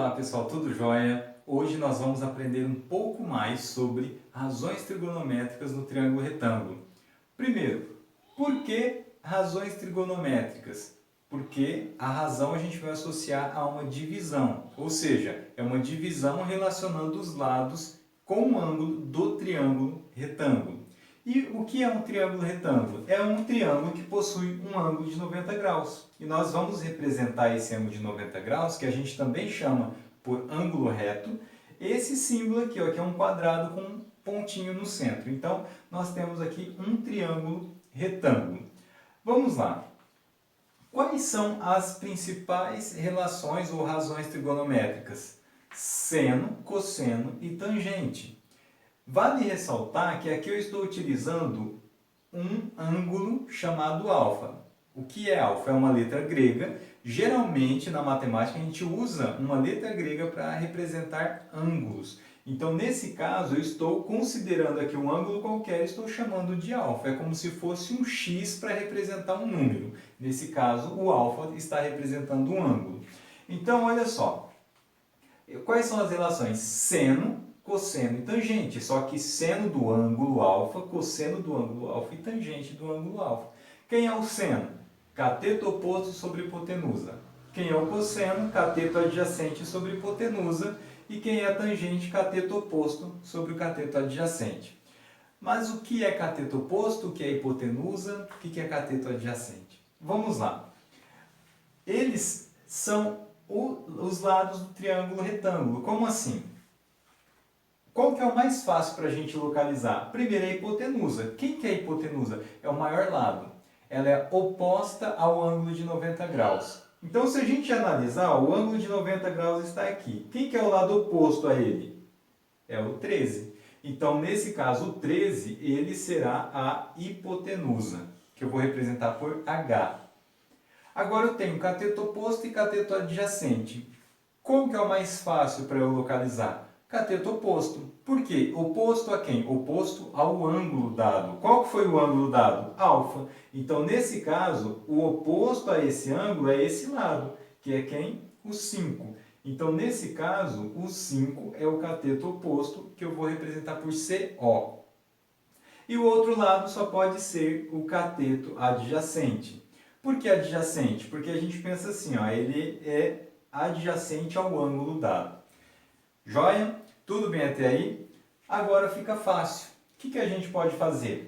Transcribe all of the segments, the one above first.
Olá pessoal, tudo jóia? Hoje nós vamos aprender um pouco mais sobre razões trigonométricas no triângulo retângulo. Primeiro, por que razões trigonométricas? Porque a razão a gente vai associar a uma divisão, ou seja, é uma divisão relacionando os lados com o ângulo do triângulo retângulo. E o que é um triângulo retângulo? É um triângulo que possui um ângulo de 90 graus. E nós vamos representar esse ângulo de 90 graus, que a gente também chama por ângulo reto, esse símbolo aqui, ó, que é um quadrado com um pontinho no centro. Então, nós temos aqui um triângulo retângulo. Vamos lá. Quais são as principais relações ou razões trigonométricas? Seno, cosseno e tangente. Vale ressaltar que aqui eu estou utilizando um ângulo chamado alfa. O que é alfa? É uma letra grega. Geralmente, na matemática, a gente usa uma letra grega para representar ângulos. Então, nesse caso, eu estou considerando aqui um ângulo qualquer e estou chamando de alfa. É como se fosse um x para representar um número. Nesse caso, o alfa está representando um ângulo. Então, olha só. Quais são as relações? Seno, cosseno e tangente. Só que seno do ângulo alfa, cosseno do ângulo alfa e tangente do ângulo alfa. Quem é o seno? Cateto oposto sobre hipotenusa. Quem é o cosseno? Cateto adjacente sobre hipotenusa. E quem é a tangente? Cateto oposto sobre o cateto adjacente. Mas o que é cateto oposto? O que é hipotenusa? O que é cateto adjacente? Vamos lá. Eles são os lados do triângulo retângulo. Como assim? Qual que é o mais fácil para a gente localizar? Primeiro é a hipotenusa. Quem que é a hipotenusa? É o maior lado. Ela é oposta ao ângulo de 90 graus. Então, se a gente analisar, o ângulo de 90 graus está aqui. Quem que é o lado oposto a ele? É o 13. Então, nesse caso, o 13, ele será a hipotenusa, que eu vou representar por H. Agora eu tenho cateto oposto e cateto adjacente. Como que é o mais fácil para eu localizar? Cateto oposto. Por quê? Oposto a quem? Oposto ao ângulo dado. Qual que foi o ângulo dado? Alfa. Então, nesse caso, o oposto a esse ângulo é esse lado, que é quem? O 5. Então, nesse caso, o 5 é o cateto oposto, que eu vou representar por CO. E o outro lado só pode ser o cateto adjacente. Por que adjacente? Porque a gente pensa assim, ó, ele é adjacente ao ângulo dado. Joia? Tudo bem até aí? Agora fica fácil. O que a gente pode fazer?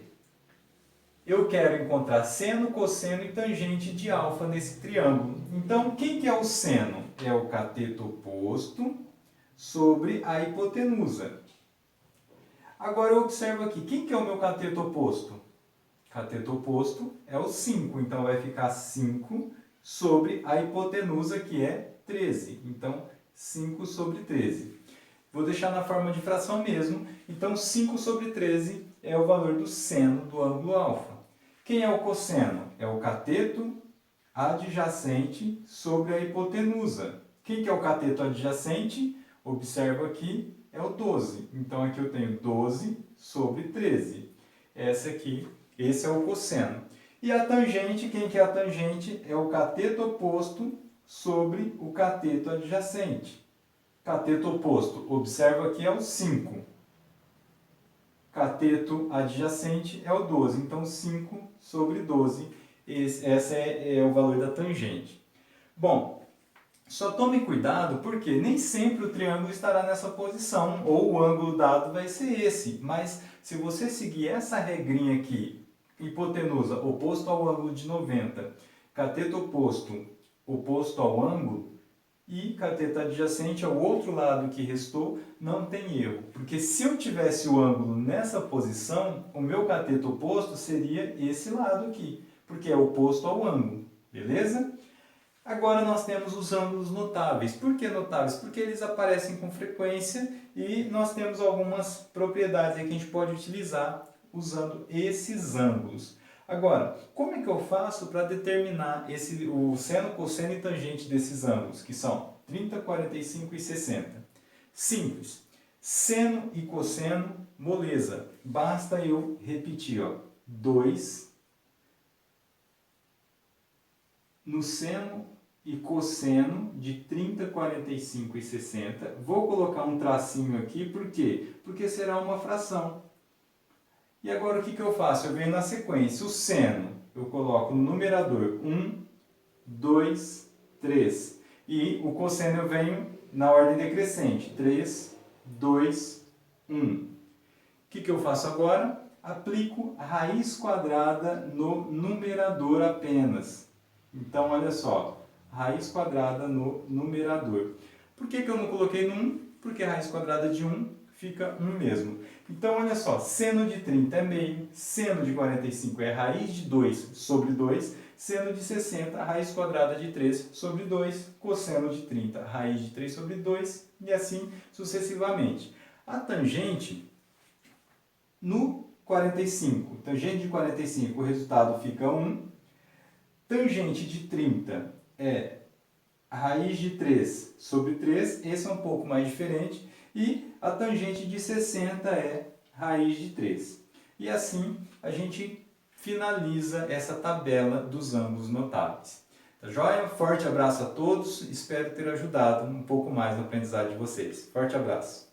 Eu quero encontrar seno, cosseno e tangente de alfa nesse triângulo. Então, quem que é o seno? É o cateto oposto sobre a hipotenusa. Agora eu observo aqui, quem que é o meu cateto oposto? Cateto oposto é o 5, então vai ficar 5 sobre a hipotenusa, que é 13. Então, 5 sobre 13. Vou deixar na forma de fração mesmo. Então, 5 sobre 13 é o valor do seno do ângulo alfa. Quem é o cosseno? É o cateto adjacente sobre a hipotenusa. Quem que é o cateto adjacente? Observa aqui, é o 12. Então, aqui eu tenho 12 sobre 13. Esse é o cosseno. E a tangente, quem que é a tangente? É o cateto oposto sobre o cateto adjacente. Cateto oposto, observa aqui, é o 5. Cateto adjacente é o 12. Então, 5 sobre 12. Esse é o valor da tangente. Bom, só tome cuidado porque nem sempre o triângulo estará nessa posição, ou o ângulo dado vai ser esse. Mas se você seguir essa regrinha aqui, hipotenusa oposto ao ângulo de 90, cateto oposto oposto ao ângulo, e cateto adjacente ao outro lado que restou, não tem erro. Porque se eu tivesse o ângulo nessa posição, o meu cateto oposto seria esse lado aqui, porque é oposto ao ângulo, beleza? Agora nós temos os ângulos notáveis. Por que notáveis? Porque eles aparecem com frequência e nós temos algumas propriedades que a gente pode utilizar usando esses ângulos. Agora, como é que eu faço para determinar o seno, cosseno e tangente desses ângulos, que são 30, 45 e 60? Simples. Seno e cosseno, moleza. Basta eu repetir, ó, 2 no seno e cosseno de 30, 45 e 60. Vou colocar um tracinho aqui, por quê? Porque será uma fração. E agora o que eu faço? Eu venho na sequência. O seno, eu coloco no numerador 1, 2, 3. E o cosseno eu venho na ordem decrescente. 3, 2, 1. O que eu faço agora? Aplico a raiz quadrada no numerador apenas. Então, olha só. Raiz quadrada no numerador. Por que eu não coloquei no 1? Porque a raiz quadrada de 1 fica 1 mesmo. Então, olha só, seno de 30 é meio, seno de 45 é raiz de 2 sobre 2, seno de 60, raiz quadrada de 3 sobre 2, cosseno de 30, raiz de 3 sobre 2, e assim sucessivamente. A tangente no 45, tangente de 45, o resultado fica 1, tangente de 30 é raiz de 3 sobre 3, esse é um pouco mais diferente, e a tangente de 60 é raiz de 3. E assim a gente finaliza essa tabela dos ângulos notáveis. Tá joia? Forte abraço a todos, espero ter ajudado um pouco mais no aprendizado de vocês. Forte abraço!